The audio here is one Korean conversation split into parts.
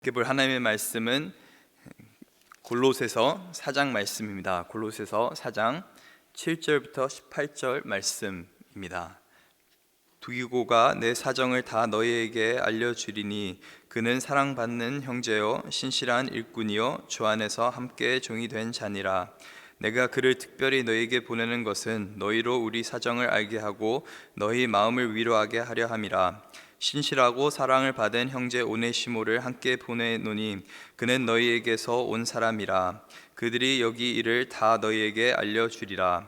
함께 볼 하나님의 말씀은 골로새서 4장 말씀입니다. 골로새서 4장 7절부터 18절 말씀입니다. 두기고가 내 사정을 다 너희에게 알려주리니 그는 사랑받는 형제요 신실한 일꾼이요 주 안에서 함께 종이 된 자니라. 내가 그를 특별히 너희에게 보내는 것은 너희로 우리 사정을 알게 하고 너희 마음을 위로하게 하려 함이라. 신실하고 사랑을 받은 형제 오네시모를 함께 보내노니 그는 너희에게서 온 사람이라. 그들이 여기 일을 다 너희에게 알려주리라.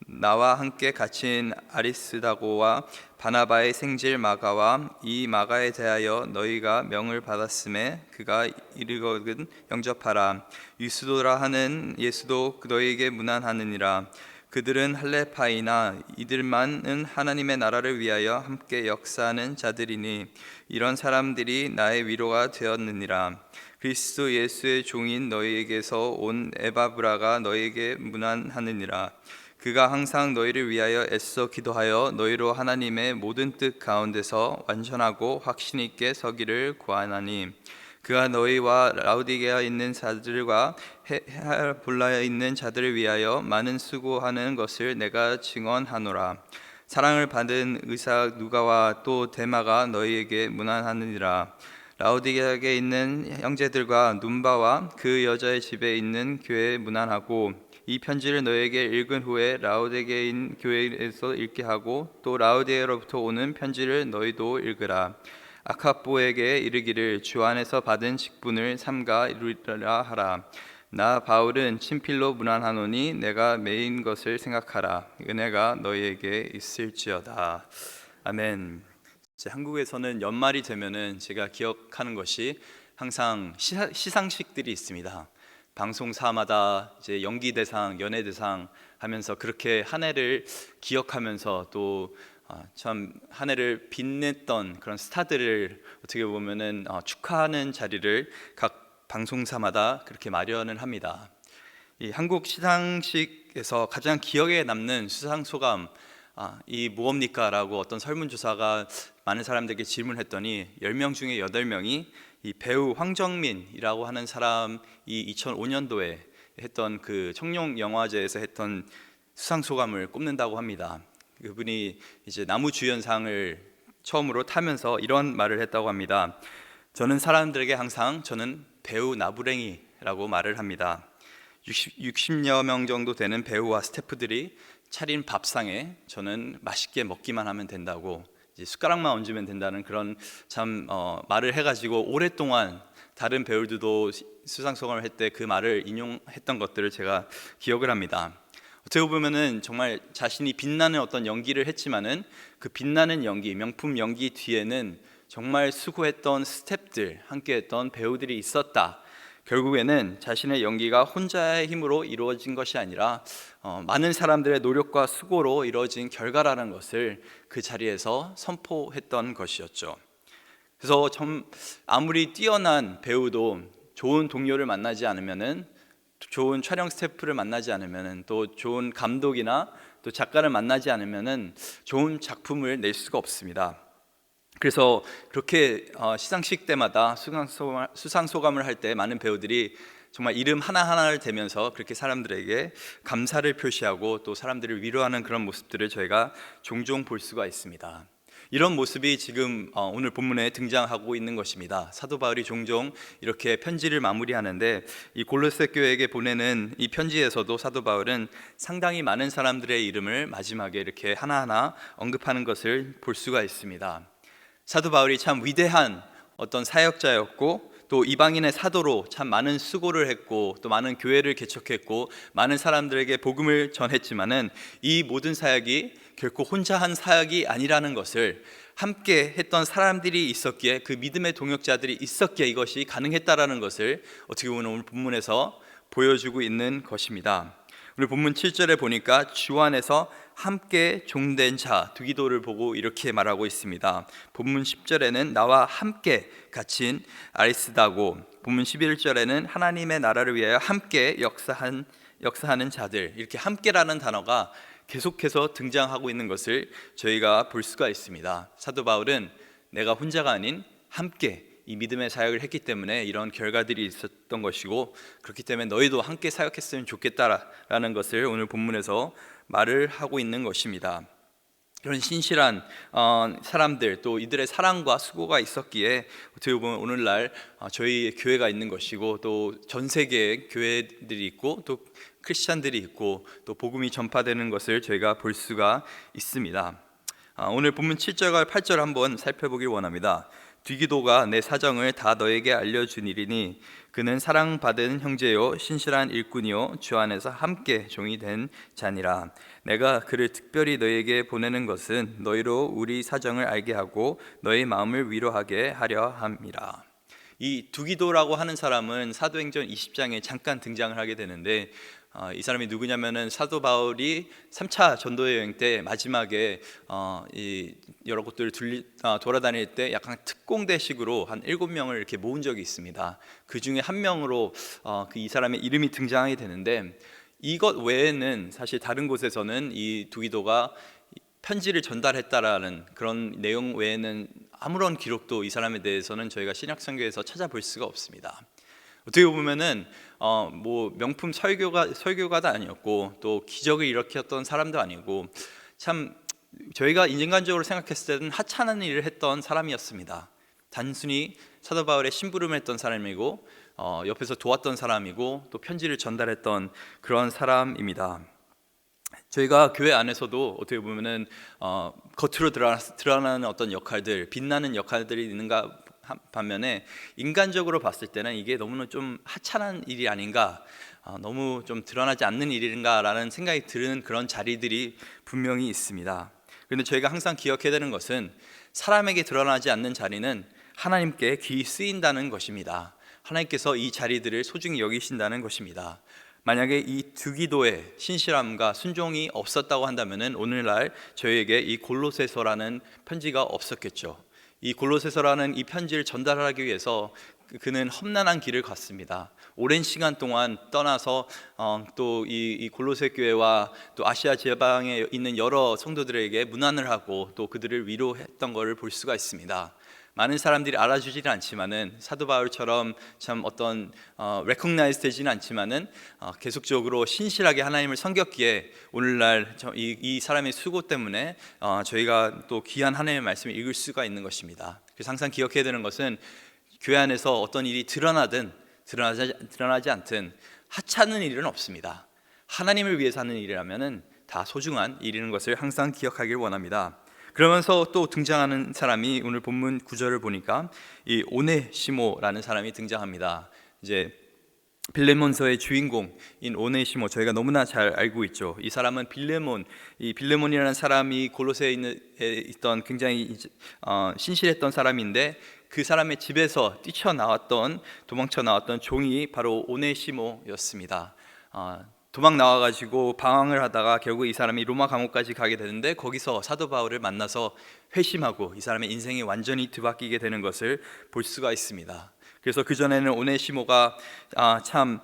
나와 함께 갇힌 아리스다고와 바나바의 생질 마가와 이 마가에 대하여 너희가 명을 받았음에 그가 이르거든 영접하라. 유스도라 하는 예수도 너희에게 문안하느니라. 그들은 할레파이나 이들만은 하나님의 나라를 위하여 함께 역사하는 자들이니 이런 사람들이 나의 위로가 되었느니라. 그리스도 예수의 종인 너희에게서 온 에바브라가 너희에게 문안하느니라. 그가 항상 너희를 위하여 애써 기도하여 너희로 하나님의 모든 뜻 가운데서 완전하고 확신 있게 서기를 구하나니 그가 너희와 라우디게아에 있는 자들과 히에라볼라에 있는 자들을 위하여 많은 수고하는 것을 내가 증언하노라. 사랑을 받은 의사 누가와 또 데마가 너희에게 문안하느니라. 라우디게아에 있는 형제들과 눈바와 그 여자의 집에 있는 교회에 문안하고 이 편지를 너에게 읽은 후에 라우디게인 교회에서 읽게 하고 또 라우디게아로부터 오는 편지를 너희도 읽으라. 아카보에게 이르기를 주 안에서 받은 직분을 삼가 이루리라 하라. 나 바울은 친필로 문안하노니 내가 매인 것을 생각하라. 은혜가 너희에게 있을지어다. 아멘. 한국에서는 연말이 되면은 제가 기억하는 것이 항상 시상식들이 있습니다. 방송사마다 이제 연기대상, 연예대상 하면서 그렇게 한 해를 기억하면서 또 참 한 해를 빛냈던 그런 스타들을 어떻게 보면은 축하하는 자리를 각 방송사마다 그렇게 마련을 합니다. 이 한국 시상식에서 가장 기억에 남는 수상 소감 이 무엇입니까? 라고 어떤 설문조사가 많은 사람들에게 질문했더니 10명 중에 8명이 이 배우 황정민이라고 하는 사람이 2005년도에 했던 그 청룡영화제에서 했던 수상 소감을 꼽는다고 합니다. 그분이 이제 나무주연상을 처음으로 타면서 이런 말을 했다고 합니다. 저는 사람들에게 항상 저는 배우 나부랭이라고 말을 합니다. 60여 명 정도 되는 배우와 스태프들이 차린 밥상에 저는 맛있게 먹기만 하면 된다고, 이제 숟가락만 얹으면 된다는 그런 참 말을 해가지고 오랫동안 다른 배우들도 수상소감을 할 때 그 말을 인용했던 것들을 제가 기억을 합니다. 어떻게 보면은 정말 자신이 빛나는 어떤 연기를 했지만은 그 빛나는 연기, 명품 연기 뒤에는 정말 수고했던 스태프들, 함께했던 배우들이 있었다. 결국에는 자신의 연기가 혼자의 힘으로 이루어진 것이 아니라 많은 사람들의 노력과 수고로 이루어진 결과라는 것을 그 자리에서 선포했던 것이었죠. 그래서 아무리 뛰어난 배우도 좋은 동료를 만나지 않으면은, 좋은 촬영 스태프를 만나지 않으면은, 또 좋은 감독이나 또 작가를 만나지 않으면은 좋은 작품을 낼 수가 없습니다. 그래서 그렇게 시상식 때마다 수상 소감을 할 때 많은 배우들이 정말 이름 하나하나를 대면서 그렇게 사람들에게 감사를 표시하고 또 사람들을 위로하는 그런 모습들을 저희가 종종 볼 수가 있습니다. 이런 모습이 지금 오늘 본문에 등장하고 있는 것입니다. 사도 바울이 종종 이렇게 편지를 마무리하는데 이 골로새 교회에게 보내는 이 편지에서도 사도 바울은 상당히 많은 사람들의 이름을 마지막에 이렇게 하나하나 언급하는 것을 볼 수가 있습니다. 사도 바울이 참 위대한 어떤 사역자였고 또 이방인의 사도로 참 많은 수고를 했고 또 많은 교회를 개척했고 많은 사람들에게 복음을 전했지만은 이 모든 사역이 결코 혼자 한 사역이 아니라는 것을, 함께 했던 사람들이 있었기에, 그 믿음의 동역자들이 있었기에 이것이 가능했다라는 것을 어떻게 보면 오늘 본문에서 보여주고 있는 것입니다. 오늘 본문 7절에 보니까 주 안에서 함께 종된 자, 두기도를 보고 이렇게 말하고 있습니다. 본문 10절에는 나와 함께 갇힌 아리스다고, 본문 11절에는 하나님의 나라를 위하여 함께 역사하는 자들, 이렇게 함께라는 단어가 계속해서 등장하고 있는 것을 저희가 볼 수가 있습니다. 사도 바울은 내가 혼자가 아닌 함께 이 믿음의 사역을 했기 때문에 이런 결과들이 있었던 것이고, 그렇기 때문에 너희도 함께 사역했으면 좋겠다라는 것을 오늘 본문에서 말을 하고 있는 것입니다. 그런 신실한 사람들, 또 이들의 사랑과 수고가 있었기에 어떻게 보면 오늘날 저희 교회가 있는 것이고, 또 전 세계에 교회들이 있고 또 크리스찬들이 있고 또 복음이 전파되는 것을 저희가 볼 수가 있습니다. 오늘 본문 7절과 8절 한번 살펴보길 원합니다. 디기도가 내 사정을 다 너에게 알려주니니 그는 사랑받은 형제요 신실한 일꾼이요 주 안에서 함께 종이 된 자니라. 내가 그를 특별히 너에게 보내는 것은 너희로 우리 사정을 알게 하고 너희 마음을 위로하게 하려 함이라. 이 두기도라고 하는 사람은 사도행전 20장에 잠깐 등장을 하게 되는데, 이 사람이 누구냐면은 사도 바울이 3차 전도 여행 때 마지막에 이 여러 곳들을 돌아다닐 때 약간 특공대식으로 한 7명을 이렇게 모은 적이 있습니다. 그 중에 한 명으로 이 사람의 이름이 등장하게 되는데, 이것 외에는 사실 다른 곳에서는 이 두기도가 편지를 전달했다라는 그런 내용 외에는 아무런 기록도 이 사람에 대해서는 저희가 신약성경에서 찾아볼 수가 없습니다. 어떻게 보면은 뭐 명품 설교가도 아니었고 또 기적을 일으켰던 사람도 아니고, 참 저희가 인간적으로 생각했을 때는 하찮은 일을 했던 사람이었습니다. 단순히 사도 바울의 심부름을 했던 사람이고 옆에서 도왔던 사람이고 또 편지를 전달했던 그런 사람입니다. 저희가 교회 안에서도 어떻게 보면은 겉으로 드러나는 어떤 역할들, 빛나는 역할들이 있는가 반면에 인간적으로 봤을 때는 이게 너무나 좀 하찮은 일이 아닌가, 너무 좀 드러나지 않는 일인가라는 생각이 드는 그런 자리들이 분명히 있습니다. 그런데 저희가 항상 기억해야 되는 것은 사람에게 드러나지 않는 자리는 하나님께 귀히 쓰인다는 것입니다. 하나님께서 이 자리들을 소중히 여기신다는 것입니다. 만약에 이 두기도의 신실함과 순종이 없었다고 한다면 오늘날 저희에게 이 골로새서라는 편지가 없었겠죠. 이 골로새서라는 이 편지를 전달하기 위해서 그는 험난한 길을 갔습니다. 오랜 시간 동안 떠나서 또 이 골로새 교회와 또 아시아 지방에 있는 여러 성도들에게 문안을 하고 또 그들을 위로했던 것을 볼 수가 있습니다. 많은 사람들이 알아주지는 않지만은 사도 바울처럼 참 어떤 recognize 되지는 않지만은 계속적으로 신실하게 하나님을 섬겼기에 오늘날 이 사람의 수고 때문에 저희가 또 귀한 하나님의 말씀을 읽을 수가 있는 것입니다. 그래서 항상 기억해야 되는 것은 교회 안에서 어떤 일이 드러나든 드러나지 않든 하찮은 일은 없습니다. 하나님을 위해서 하는 일이라면은 다 소중한 일이라는 것을 항상 기억하길 원합니다. 그러면서 또 등장하는 사람이 오늘 본문 9절을 보니까 이 오네시모라는 사람이 등장합니다. 이제 빌레몬서의 주인공인 오네시모, 저희가 너무나 잘 알고 있죠. 이 사람은 이 빌레몬이라는 사람이 골로새에 있던 굉장히 신실했던 사람인데, 그 사람의 집에서 도망쳐 나왔던 종이 바로 오네시모였습니다. 도망 나와가지고 방황을 하다가 결국 이 사람이 로마 감옥까지 가게 되는데, 거기서 사도 바울을 만나서 회심하고 이 사람의 인생이 완전히 뒤바뀌게 되는 것을 볼 수가 있습니다. 그래서 그전에는 오네시모가 참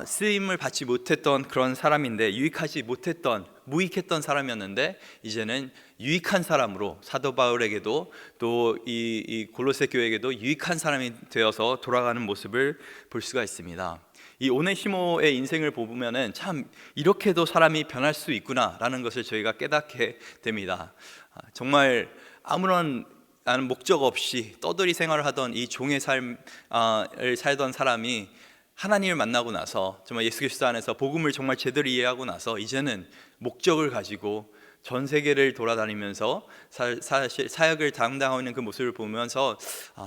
쓰임을 받지 못했던 그런 사람인데, 무익했던 사람이었는데 이제는 유익한 사람으로 사도 바울에게도 또 이 골로새 교회에게도 유익한 사람이 되어서 돌아가는 모습을 볼 수가 있습니다. 이 오네시모의 인생을 보면은 참 이렇게도 사람이 변할 수 있구나라는 것을 저희가 깨닫게 됩니다. 정말 아무런 목적 없이 떠돌이 생활을 하던 이 종의 삶을 살던 사람이 하나님을 만나고 나서, 정말 예수 그리스도 안에서 복음을 정말 제대로 이해하고 나서 이제는 목적을 가지고 전 세계를 돌아다니면서 사실 사역을 담당하고 있는 그 모습을 보면서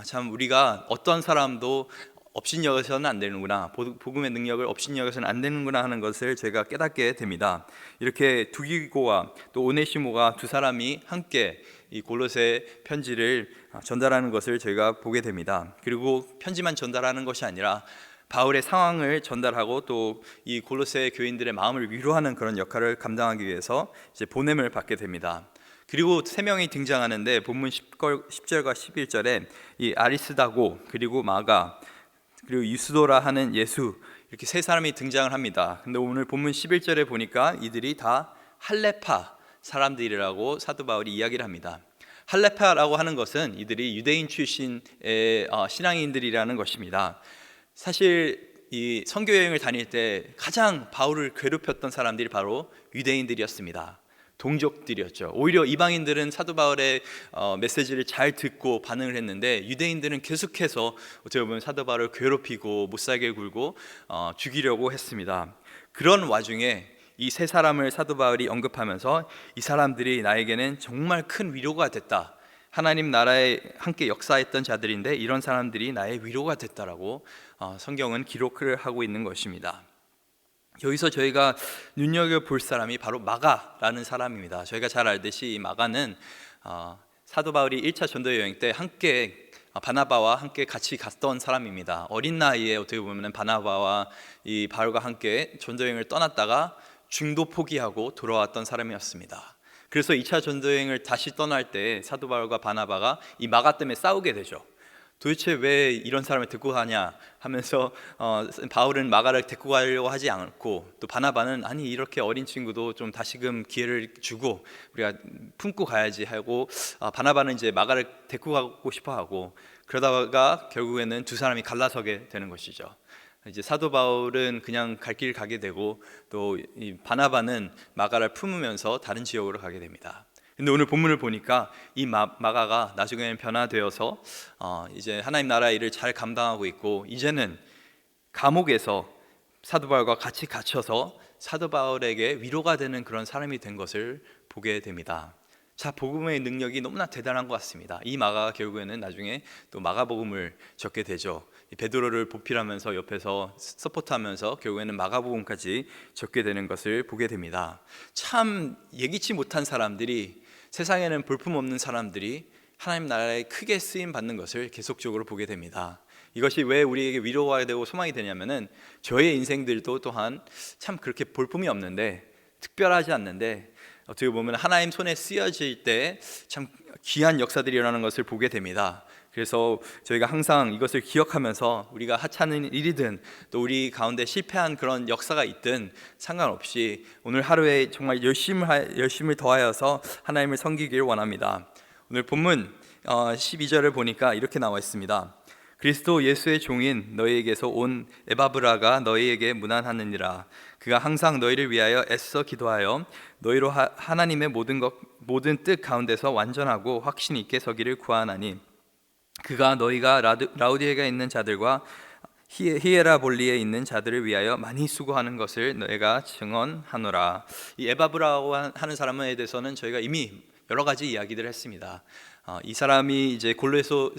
참 우리가 어떤 사람도 업신여겨서는 안 되는구나, 복음의 능력을 업신여겨서는 안 되는구나 하는 것을 제가 깨닫게 됩니다. 이렇게 두기고와 또 오네시모가 두 사람이 함께 이 골로새 편지를 전달하는 것을 저희가 보게 됩니다. 그리고 편지만 전달하는 것이 아니라 바울의 상황을 전달하고 또 이 골로새 교인들의 마음을 위로하는 그런 역할을 감당하기 위해서 이제 보냄을 받게 됩니다. 그리고 세 명이 등장하는데, 본문 10절과 11절에 이 아리스다고, 그리고 마가, 그리고 유스도라 하는 예수, 이렇게 세 사람이 등장을 합니다. 근데 오늘 본문 11절에 보니까 이들이 다 할레파 사람들이라고 사도 바울이 이야기를 합니다. 할레파라고 하는 것은 이들이 유대인 출신의 신앙인들이라는 것입니다. 사실 이 선교 여행을 다닐 때 가장 바울을 괴롭혔던 사람들이 바로 유대인들이었습니다. 동족들이었죠. 오히려 이방인들은 사도 바울의 메시지를 잘 듣고 반응을 했는데, 유대인들은 계속해서 어떻게 보면 사도 바울을 괴롭히고 못살게 굴고 죽이려고 했습니다. 그런 와중에 이 세 사람을 사도 바울이 언급하면서 이 사람들이 나에게는 정말 큰 위로가 됐다, 하나님 나라에 함께 역사했던 자들인데 이런 사람들이 나의 위로가 됐다라고 성경은 기록을 하고 있는 것입니다. 여기서 저희가 눈여겨볼 사람이 바로 마가라는 사람입니다. 저희가 잘 알듯이 이 마가는 사도 바울이 1차 전도 여행 때 함께 바나바와 함께 같이 갔던 사람입니다. 어린 나이에 어떻게 보면 바나바와 이 바울과 함께 전도 여행을 떠났다가 중도 포기하고 돌아왔던 사람이었습니다. 그래서 2차 전도여행을 다시 떠날 때 사도 바울과 바나바가 이 마가 때문에 싸우게 되죠. 도대체 왜 이런 사람을 데리고 가냐 하면서 바울은 마가를 데리고 가려고 하지 않고, 또 바나바는 아니 이렇게 어린 친구도 좀 다시금 기회를 주고 우리가 품고 가야지 하고, 바나바는 이제 마가를 데리고 가고 싶어 하고, 그러다가 결국에는 두 사람이 갈라서게 되는 것이죠. 이제 사도 바울은 그냥 갈 길 가게 되고, 또 이 바나바는 마가를 품으면서 다른 지역으로 가게 됩니다. 근데 오늘 본문을 보니까 이 마가가 나중에는 변화되어서 이제 하나님 나라 일을 잘 감당하고 있고, 이제는 감옥에서 사도 바울과 같이 갇혀서 사도 바울에게 위로가 되는 그런 사람이 된 것을 보게 됩니다. 자, 복음의 능력이 너무나 대단한 것 같습니다. 이 마가가 결국에는 나중에 또 마가복음을 적게 되죠. 베드로를 보필하면서 옆에서 서포트하면서 결국에는 마가복음까지 적게 되는 것을 보게 됩니다. 참 예기치 못한 사람들이, 세상에는 볼품없는 사람들이 하나님 나라에 크게 쓰임 받는 것을 계속적으로 보게 됩니다. 이것이 왜 우리에게 위로가 되고 소망이 되냐면은, 저의 인생들도 또한 참 그렇게 볼품이 없는데, 특별하지 않는데, 어떻게 보면 하나님 손에 쓰여질 때 참 귀한 역사들이 일어나는 것을 보게 됩니다. 그래서 저희가 항상 이것을 기억하면서 우리가 하찮은 일이든 또 우리 가운데 실패한 그런 역사가 있든 상관없이 오늘 하루에 정말 열심을 더하여서 하나님을 섬기길 원합니다. 오늘 본문 12절을 보니까 이렇게 나와 있습니다. 그리스도 예수의 종인 너희에게서 온 에바브라가 너희에게 문안하느니라. 그가 항상 너희를 위하여 애써 기도하여 너희로 하나님의 모든 뜻 가운데서 완전하고 확신 있게 서기를 구하나니, 그가 너희가 라우디에가 있는 자들과 히에라볼리에 있는 자들을 위하여 많이 수고하는 것을 너희가 증언하노라. 이 에바브라고 하는 사람에 대해서는 저희가 이미 여러 가지 이야기들을 했습니다. 이 사람이 이제 골로새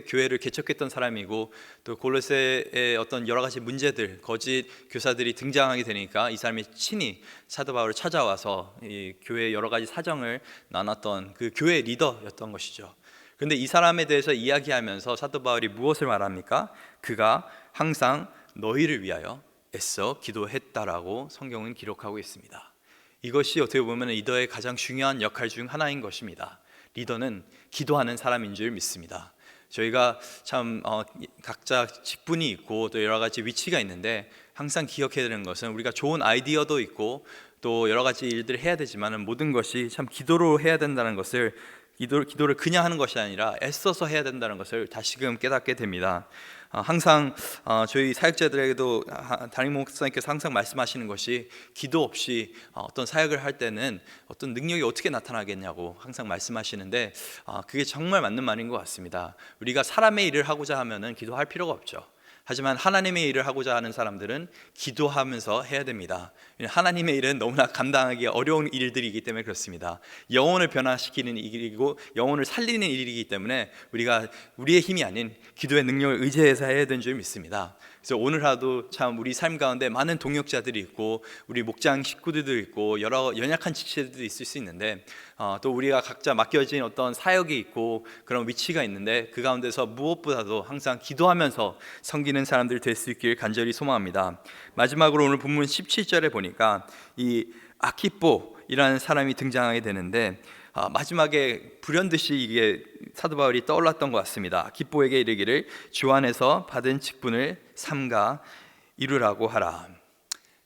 교회를 개척했던 사람이고, 또 골로새의 어떤 여러 가지 문제들, 거짓 교사들이 등장하게 되니까 이 사람이 친히 사도 바울을 찾아와서 이 교회의 여러 가지 사정을 나눴던 그 교회 리더였던 것이죠. 그런데 이 사람에 대해서 이야기하면서 사도 바울이 무엇을 말합니까? 그가 항상 너희를 위하여 애써 기도했다라고 성경은 기록하고 있습니다. 이것이 어떻게 보면 리더의 가장 중요한 역할 중 하나인 것입니다. 리더는 기도하는 사람인 줄 믿습니다. 저희가 참 각자 직분이 있고 또 여러 가지 위치가 있는데, 항상 기억해야 되는 것은 우리가 좋은 아이디어도 있고 또 여러 가지 일들을 해야 되지만 모든 것이 참 기도로 해야 된다는 것을, 기도를 그냥 하는 것이 아니라 애써서 해야 된다는 것을 다시금 깨닫게 됩니다. 항상 저희 사역자들에게도 담임 목사님께서 항상 말씀하시는 것이, 기도 없이 어떤 사역을 할 때는 어떤 능력이 어떻게 나타나겠냐고 항상 말씀하시는데, 그게 정말 맞는 말인 것 같습니다. 우리가 사람의 일을 하고자 하면은 기도할 필요가 없죠. 하지만 하나님의 일을 하고자 하는 사람들은 기도하면서 해야 됩니다. 하나님의 일은 너무나 감당하기 어려운 일들이기 때문에 그렇습니다. 영혼을 변화시키는 일이고 영혼을 살리는 일이기 때문에 우리가 우리의 힘이 아닌 기도의 능력을 의지해서 해야 되는 줄 믿습니다. 그래서 오늘 하루도 참 우리 삶 가운데 많은 동역자들이 있고 우리 목장 식구들도 있고 여러 연약한 지체들도 있을 수 있는데, 또 우리가 각자 맡겨진 어떤 사역이 있고 그런 위치가 있는데, 그 가운데서 무엇보다도 항상 기도하면서 섬기는 사람들 될 수 있길 간절히 소망합니다. 마지막으로 오늘 본문 17절에 보니까 이 아키뽀이라는 사람이 등장하게 되는데, 마지막에 불현듯이 이게 사도 바울이 떠올랐던 것 같습니다. 아키뽀에게 이르기를 주 안에서 받은 직분을 삼가 이루라고 하라.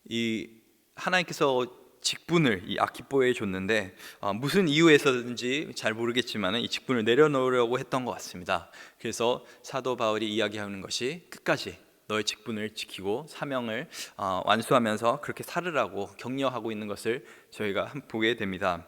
이 하나님께서 직분을 이 아키포에 줬는데 무슨 이유에서든지 잘 모르겠지만 이 직분을 내려놓으려고 했던 것 같습니다. 그래서 사도 바울이 이야기하는 것이 끝까지 너의 직분을 지키고 사명을 완수하면서 그렇게 살으라고 격려하고 있는 것을 저희가 보게 됩니다.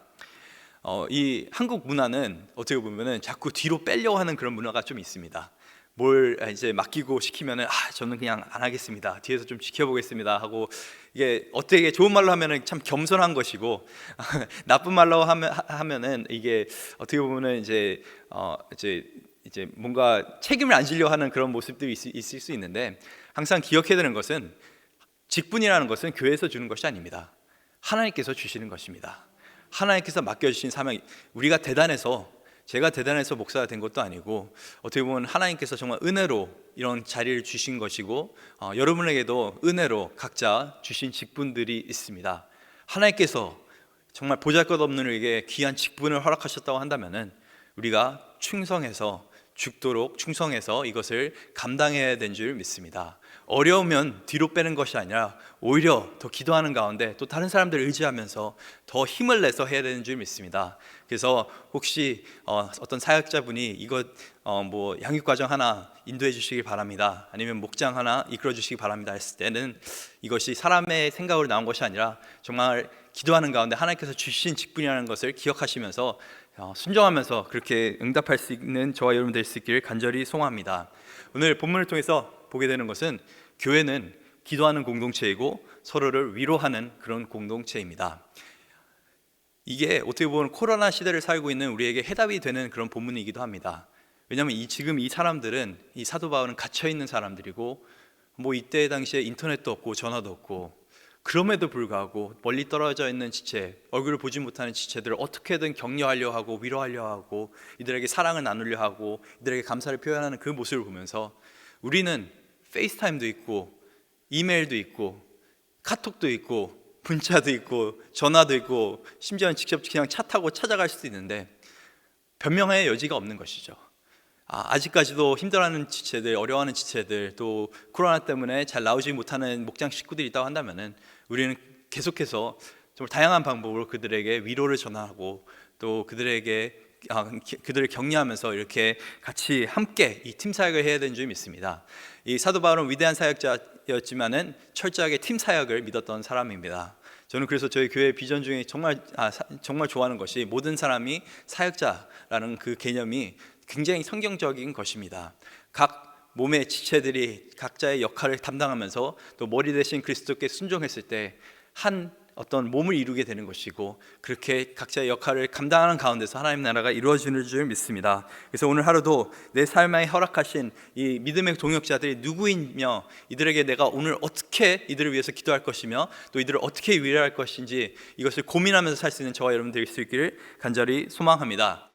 이 한국 문화는 어떻게 보면은 자꾸 뒤로 빼려고 하는 그런 문화가 좀 있습니다. 뭘 이제 맡기고 시키면은 저는 그냥 안 하겠습니다. 뒤에서 좀 지켜보겠습니다 하고, 이게 어떻게 좋은 말로 하면은 참 겸손한 것이고 나쁜 말로 하면은 이게 어떻게 보면은 이제 뭔가 책임을 안 지려 하는 그런 모습들이 있을 수 있는데, 항상 기억해야 되는 것은 직분이라는 것은 교회에서 주는 것이 아닙니다. 하나님께서 주시는 것입니다. 하나님께서 맡겨주신 사명, 제가 대단해서 목사가 된 것도 아니고, 어떻게 보면 하나님께서 정말 은혜로 이런 자리를 주신 것이고, 여러분에게도 은혜로 각자 주신 직분들이 있습니다. 하나님께서 정말 보잘것없는 우리에게 귀한 직분을 허락하셨다고 한다면은 우리가 죽도록 충성해서 이것을 감당해야 되는 줄 믿습니다. 어려우면 뒤로 빼는 것이 아니라 오히려 더 기도하는 가운데 또 다른 사람들을 의지하면서 더 힘을 내서 해야 되는 줄 믿습니다. 그래서 혹시 어떤 사역자분이 이것 양육과정 하나 인도해 주시길 바랍니다, 아니면 목장 하나 이끌어 주시기 바랍니다 했을 때는, 이것이 사람의 생각으로 나온 것이 아니라 정말 기도하는 가운데 하나님께서 주신 직분이라는 것을 기억하시면서 순종하면서 그렇게 응답할 수 있는 저와 여러분 될 수 있기를 간절히 소망합니다. 오늘 본문을 통해서 보게 되는 것은 교회는 기도하는 공동체이고 서로를 위로하는 그런 공동체입니다. 이게 어떻게 보면 코로나 시대를 살고 있는 우리에게 해답이 되는 그런 본문이기도 합니다. 왜냐하면 지금 이 사람들은, 이 사도 바울은 갇혀 있는 사람들이고, 이때 당시에 인터넷도 없고 전화도 없고, 그럼에도 불구하고 멀리 떨어져 있는 지체, 얼굴을 보지 못하는 지체들을 어떻게든 격려하려 하고 위로하려 하고 이들에게 사랑을 나누려 하고 이들에게 감사를 표현하는 그 모습을 보면서, 우리는 페이스타임도 있고 이메일도 있고 카톡도 있고 문자도 있고 전화도 있고 심지어는 직접 그냥 차 타고 찾아갈 수도 있는데 변명의 여지가 없는 것이죠. 아직까지도 힘들어하는 지체들, 어려워하는 지체들, 또 코로나 때문에 잘 나오지 못하는 목장 식구들이 있다고 한다면은 우리는 계속해서 정말 다양한 방법으로 그들에게 위로를 전하고 또 그들을 격려하면서 이렇게 같이 함께 이 팀 사역을 해야 되는 줄 믿습니다. 이 사도 바울은 위대한 사역자였지만은 철저하게 팀 사역을 믿었던 사람입니다. 저는 그래서 저희 교회 비전 중에 정말 좋아하는 것이, 모든 사람이 사역자라는 그 개념이 굉장히 성경적인 것입니다. 각 몸의 지체들이 각자의 역할을 담당하면서 또 머리 대신 그리스도께 순종했을 때 어떤 몸을 이루게 되는 것이고, 그렇게 각자의 역할을 감당하는 가운데서 하나님 나라가 이루어지는 줄 믿습니다. 그래서 오늘 하루도 내 삶에 허락하신 이 믿음의 동역자들이 누구이며, 이들에게 내가 오늘 어떻게 이들을 위해서 기도할 것이며 또 이들을 어떻게 위로할 것인지, 이것을 고민하면서 살 수 있는 저와 여러분 될 수 있기를 간절히 소망합니다.